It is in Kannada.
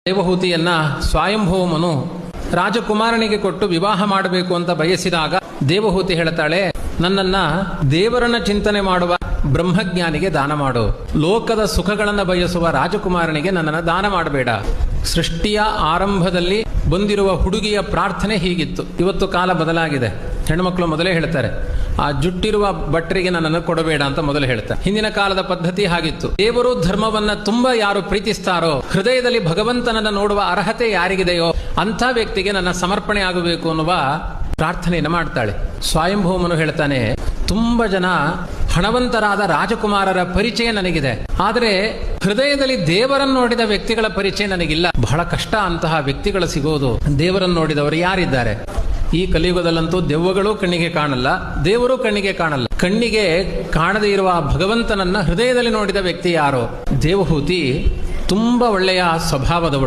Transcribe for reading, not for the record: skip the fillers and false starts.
ದೇವಹೂತಿಯನ್ನ ಸ್ವಯಂಭೂಮನು ರಾಜಕುಮಾರನಿಗೆ ಕೊಟ್ಟು ವಿವಾಹ ಮಾಡಬೇಕು ಅಂತ ಬಯಸಿದಾಗ ದೇವಹೂತಿ ಹೇಳ್ತಾಳೆ, ನನ್ನನ್ನ ದೇವರನ್ನ ಚಿಂತನೆ ಮಾಡುವ ಬ್ರಹ್ಮಜ್ಞಾನಿಗೆ ದಾನ ಮಾಡು, ಲೋಕದ ಸುಖಗಳನ್ನು ಬಯಸುವ ರಾಜಕುಮಾರನಿಗೆ ನನ್ನನ್ನು ದಾನ ಮಾಡಬೇಡ. ಸೃಷ್ಟಿಯ ಆರಂಭದಲ್ಲಿ ಬಂದಿರುವ ಹುಡುಗಿಯ ಪ್ರಾರ್ಥನೆ ಹೀಗಿತ್ತು. ಇವತ್ತು ಕಾಲ ಬದಲಾಗಿದೆ. ಹೆಣ್ಮಕ್ಳು ಮೊದಲೇ ಹೇಳ್ತಾರೆ, ಆ ಜುಟ್ಟಿರುವ ಭಟ್ರಿಗೆ ನನ್ನನ್ನು ಕೊಡಬೇಡ ಅಂತ ಮೊದಲು ಹೇಳ್ತಾರೆ. ಹಿಂದಿನ ಕಾಲದ ಪದ್ಧತಿ ಹಾಗಿತ್ತು. ದೇವರು ಧರ್ಮವನ್ನ ತುಂಬಾ ಯಾರು ಪ್ರೀತಿಸ್ತಾರೋ, ಹೃದಯದಲ್ಲಿ ಭಗವಂತನನ್ನ ನೋಡುವ ಅರ್ಹತೆ ಯಾರಿಗಿದೆಯೋ ಅಂಥ ವ್ಯಕ್ತಿಗೆ ನನ್ನ ಸಮರ್ಪಣೆ ಆಗಬೇಕು ಅನ್ನುವ ಪ್ರಾರ್ಥನೆಯನ್ನು ಮಾಡ್ತಾಳೆ. ಸ್ವಯಂಭೂಮನು ಹೇಳ್ತಾನೆ, ತುಂಬಾ ಜನ ಹಣವಂತರಾದ ರಾಜಕುಮಾರರ ಪರಿಚಯ ನನಗಿದೆ, ಆದರೆ ಹೃದಯದಲ್ಲಿ ದೇವರನ್ನು ನೋಡಿದ ವ್ಯಕ್ತಿಗಳ ಪರಿಚಯ ನನಗಿಲ್ಲ. ಬಹಳ ಕಷ್ಟ ಅಂತಹ ವ್ಯಕ್ತಿಗಳು ಸಿಗೋದು. ದೇವರನ್ನು ನೋಡಿದವರು ಯಾರಿದ್ದಾರೆ? ಈ ಕಲಿಯುಗದಲ್ಲಂತೂ ದೆವ್ವಗಳು ಕಣ್ಣಿಗೆ ಕಾಣಲ್ಲ, ದೇವರು ಕಣ್ಣಿಗೆ ಕಾಣಲ್ಲ. ಕಣ್ಣಿಗೆ ಕಾಣದೇ ಇರುವ ಭಗವಂತನನ್ನ ಹೃದಯದಲ್ಲಿ ನೋಡಿದ ವ್ಯಕ್ತಿ ಯಾರೋ? ದೇವಹೂತಿ ತುಂಬಾ ಒಳ್ಳೆಯ ಸ್ವಭಾವದವಳು.